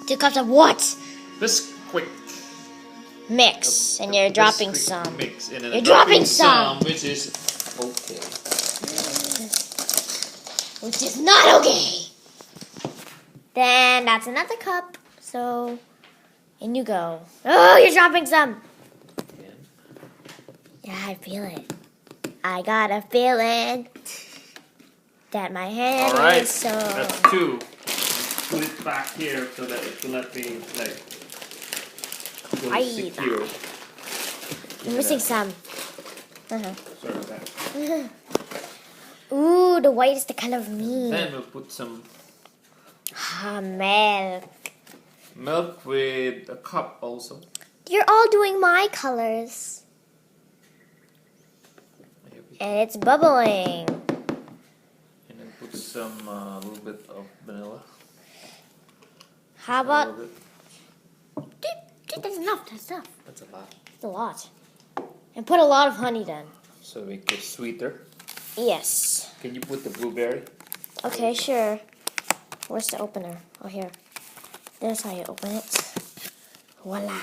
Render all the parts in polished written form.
2 cups of what? Biscuit. Mix, and you're dropping some. Mix, and then You're dropping some, which is okay. Which is not okay. Then that's another cup. So, in you go. Oh, you're dropping some. Yeah, I feel it. I got a feeling that my hand is so. That's 2. Put it back here so that it will not be like secure. You're missing some. Sorry about that. Ooh, the white is the color of me. Then we'll put some milk. milk with a cup also. You're all doing my colors. And it's bubbling. And then put some little bit of vanilla. How about? Dude, that's enough. That's enough. That's a lot. That's a lot. And put a lot of honey then. So we get sweeter. Yes. Can you put the blueberry? Okay, sure. Where's the opener? Oh, here. There's how you open it. Voila.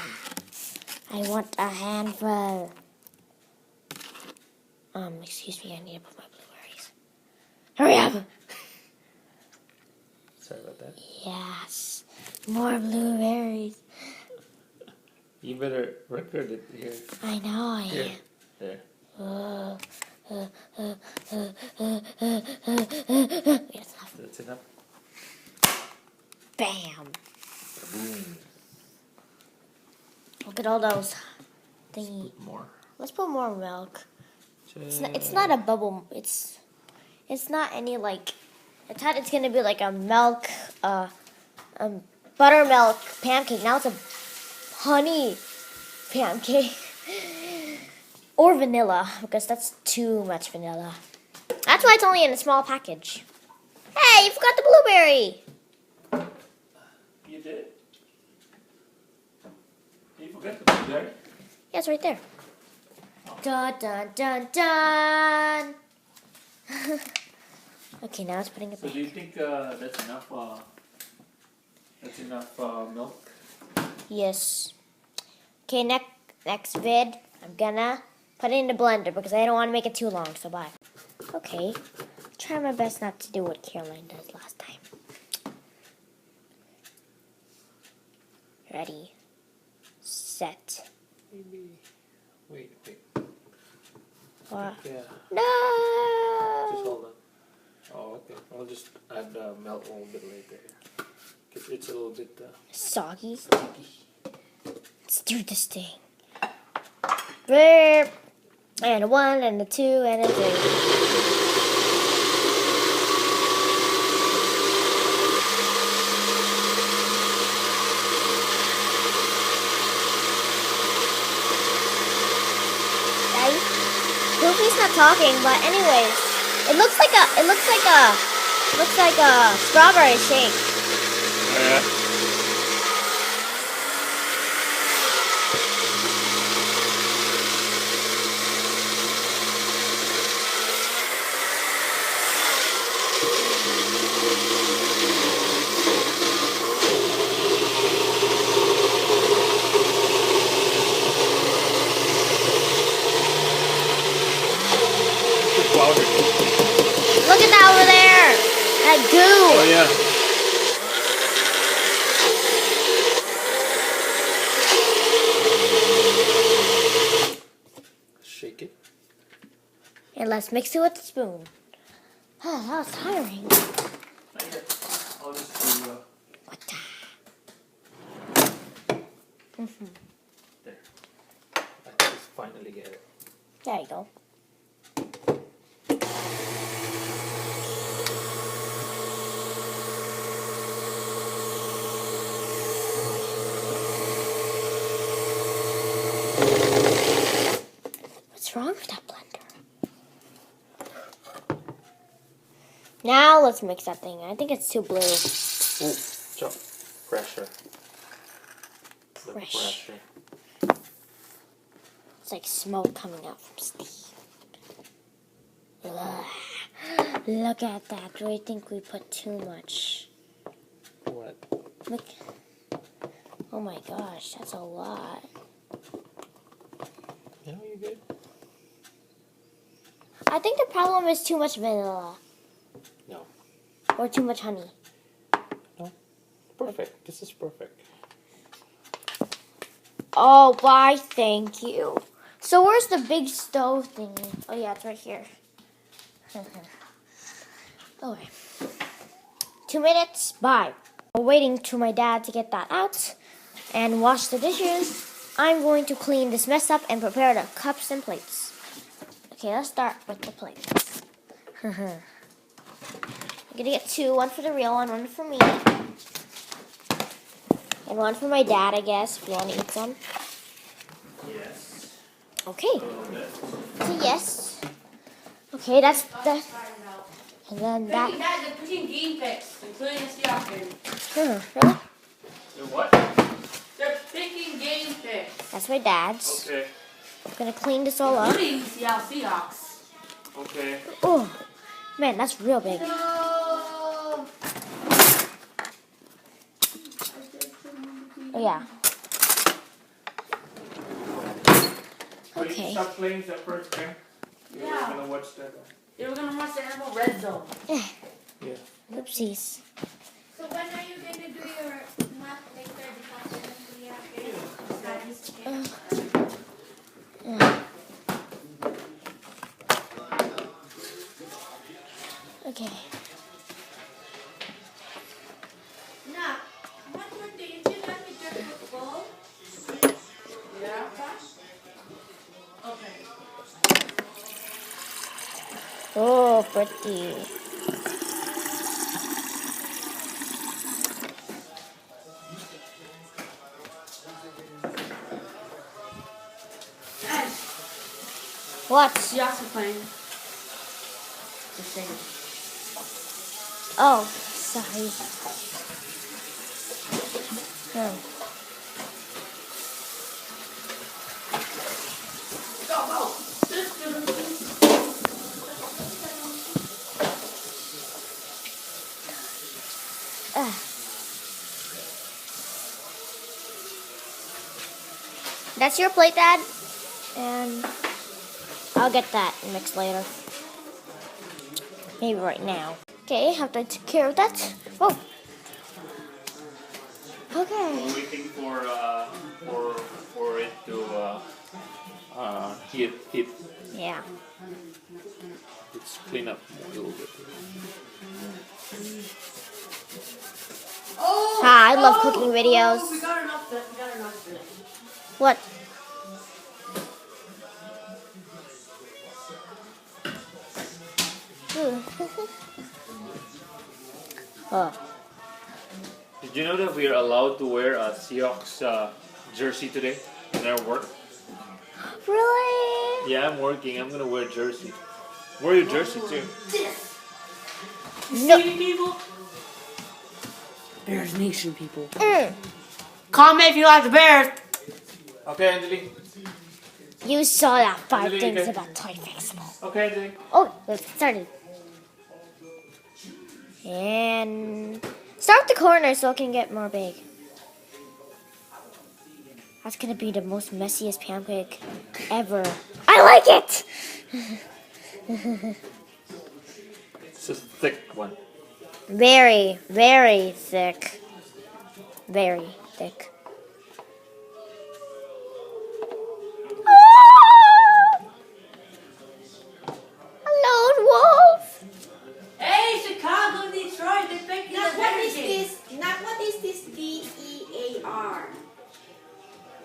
I want a handful. Excuse me, I need to put my blueberries. Hurry up! Sorry about that. Yes. More blueberries. You better record it here. I know I Here. am. There. That's enough. Bam. Boom. Look at all those thingy. Put more. Let's put more milk. It's not a bubble. It's not any like. I thought it's gonna be like a milk, buttermilk pancake. Now it's a honey pancake. Or vanilla, because that's too much vanilla. That's why it's only in a small package. Hey, you forgot the blueberry! You did? You forgot the blueberry? Yeah, it's right there. Oh. Dun dun dun dun! Okay, now it's putting it back. So do you think that's enough milk? Yes. Okay, next vid, I'm gonna put it in the blender because I don't want to make it too long, so bye. Okay, try my best not to do what Caroline does last time. Ready, set. Maybe. Wait. What? Yeah. No! Just hold on. Oh, okay. I'll just add milk a little bit later. Because it's a little bit Soggy. Let's do this thing. Burp. And a 1, and a 2, and a 3. Goofy's not talking, but anyways, it looks like a strawberry shake. Oh, yeah. Look at that over there! That goo! Oh, yeah. Shake it. And let's mix it with a spoon. Oh, that was tiring. I'll just do What the? there. I just finally get it. There you go. What's wrong with that blender? Now let's mix that thing. I think it's too blue. Ooh, jump. Pressure. The Pressure. It's like smoke coming out from Steve. Ugh. Look at that. Do you think we put too much? What? Look. Oh my gosh, that's a lot. No, you good? I think the problem is too much vanilla. No. Or too much honey. No. Perfect. This is perfect. Oh, why? Thank you. So where's the big stove thingy? Oh yeah, it's right here. Okay. 2 minutes. Bye. I'm waiting for my dad to get that out and wash the dishes. I'm going to clean this mess up and prepare the cups and plates. Okay, let's start with the plates. I'm gonna get 2, one for the real one for me. And one for my dad, I guess, if you want to eat some. Yes. Okay. So yes. Okay, that's the. And then that. Dad, they're putting game picks, including the Seahawks game. Really? You're what? They're picking game picks, That's my dad's. Okay. I'm gonna clean this all up. including the Seahawks. Okay. Oh, man, that's real big. No. Oh yeah. Wait, Okay. stop playing the first game. We're Yeah. gonna watch that. They were gonna watch the Animal Red Zone. Yeah. Yeah. Oopsies. So when are you going to do your math later because we have Okay. Nah, what one day you did that with your football? Yeah. Okay. Oh, pretty. Ed, What? Seahawks are playing. Just saying. Oh, sorry. Oh. Go, go. That's your plate, Dad? And I'll get that mixed later. Maybe right now. Okay, have to take care of that. Oh. Okay. We're waiting for it to heat. Yeah. Let's clean up a little bit. Oh, Ah, I love cooking videos. Oh, we got enough for it. What? Oh. Did you know that we are allowed to wear a Seahawks jersey today in our work? Really? Yeah, I'm working. I'm gonna wear a jersey. Wear your jersey too. No. See, people? Bears Nation people. Mm. Comment if you like the Bears. Okay, Anjali. You saw that 5 Really, things okay. about Toy Fixable. Okay, Anjali. Oh, let's get started. And start with the corner so it can get more big. That's gonna be the most messiest pancake ever. I like it! It's a thick one. Very, very thick. Very thick. Lone wolf! Hey, Chicago, Detroit, they're picking Now the what Bears is game. this? Now what is this DEAR?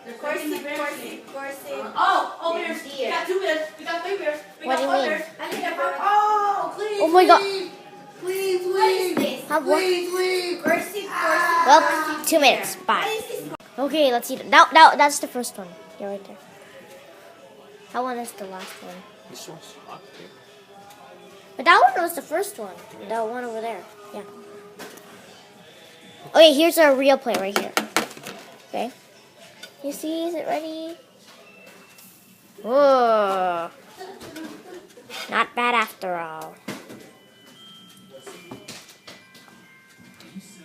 They're picking the Corset, Bears game. corset, corset. Oh, Bears. Dear. We got 2 Bears. We got 3 Bears. We What got do you 4 mean? Bears. I need a bird. Oh, please. Oh my god. Please, What is this? Have what? please. Corset, corset, Well, corset, 2 minutes. dear. Bye. What is this? Okay, let's eat it. Now, that's the first one. Yeah, right there. That one is the last one. This one's hot. Okay. But that one was the first one. That one over there. Yeah. Okay, here's our real plate right here. Okay. You see, is it ready? Whoa. Not bad after all.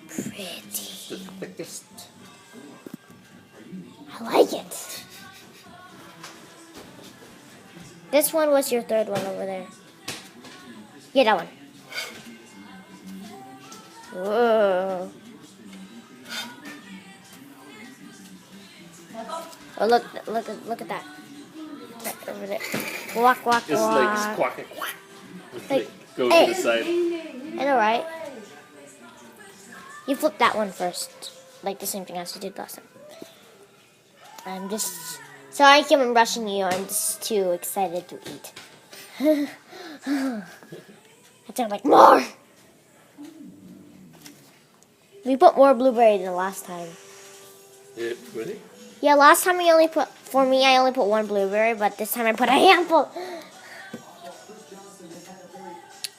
Pretty. The thickest. This one was your third one over there. Yeah, that one. Whoa. Oh, look at that. Right over there. Walk, walk, It's walk. like it's quacking. Like, Go hey. to the side. I know, right? You flip that one first. Like the same thing as you did last time. I'm just... Sorry I keep on rushing you. I'm just too excited to eat. I sound like more! We put more blueberry than last time. Yeah, really? Yeah, last time we only put... For me, I only put one blueberry. But this time I put a handful.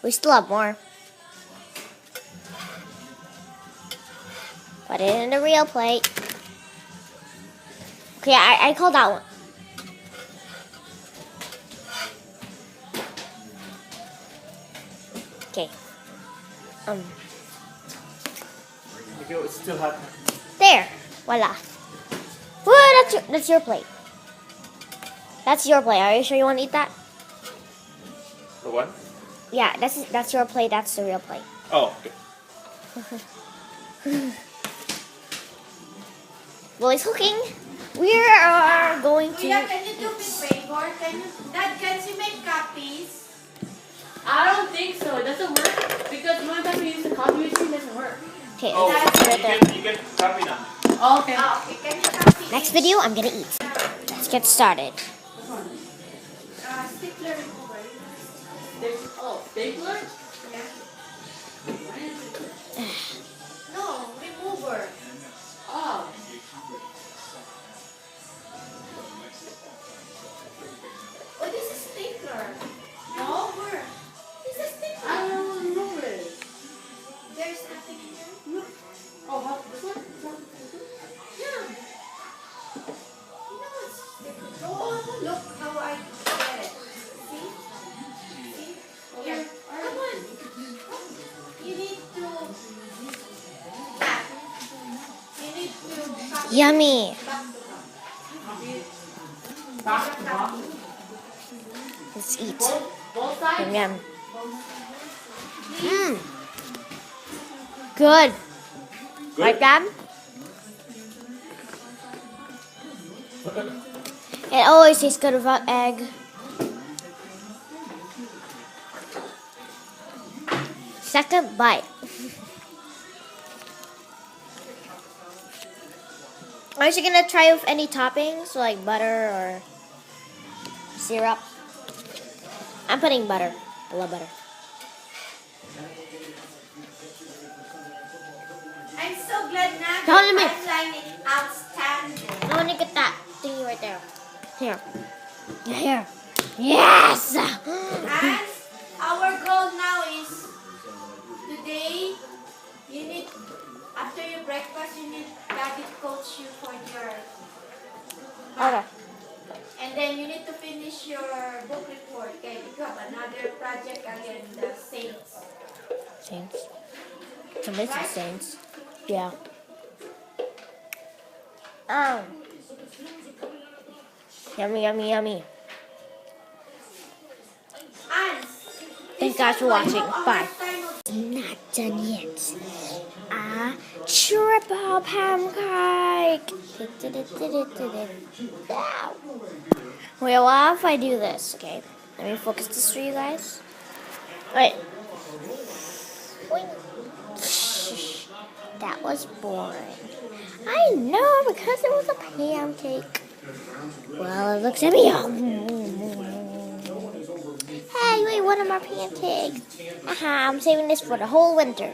We still have more. Put it in the real plate. Okay, I called that one. Okay. Okay, it's still hot. There. Voila. Whoa, that's your plate. That's your plate. Are you sure you want to eat that? The what? Yeah, that's your plate. That's the real plate. Oh, okay. Well, it's cooking. We are going to... Kuya, can you do me a favor? Dad, can you make copies? I don't think so. It doesn't work because one time we used the copy machine, it doesn't work. Okay, Oh, it's right there. you can copy now. Oh, okay. Oh, okay, can you copy? Next video, I'm gonna eat. Let's get started. Stickler remover. Oh, stapler? Yeah. No, remover. Oh. Oh, this is stapler. No, where? This is stapler. I don't remember it. There's nothing in there. Oh, how, this one? Yeah. No, it's stapler. Oh, look how I get it. See? See? Here. Come on. You need to... Yeah. You need to... copy Yummy. back to back. Let's eat. Both sides? Yum yum. Mmm. Good. Right, Dad? It always tastes good without egg. Second bite. Are you gonna try with any toppings like butter or syrup? I'm putting butter. I love butter. I'm so glad now Hold on a the minute. pipeline is outstanding. I want to get that thingy right there. Here. Here. Yes! And our goal now is today you need, after your breakfast, you need Daddy to coach you for your Okay. and then you need to finish your book report. Okay, you have another project again, the Saints. Saints. To miss the Saints. Yeah. Yummy, yummy, yummy. And Thanks guys for watching. Bye. Not done yet. A triple pancake. Wait, what if I do this? Okay, let me focus this for you guys. Wait. That was boring. I know, because it was a pancake. Well, it looks yummy. Hey, wait, one of my pancakes. I'm saving this for the whole winter.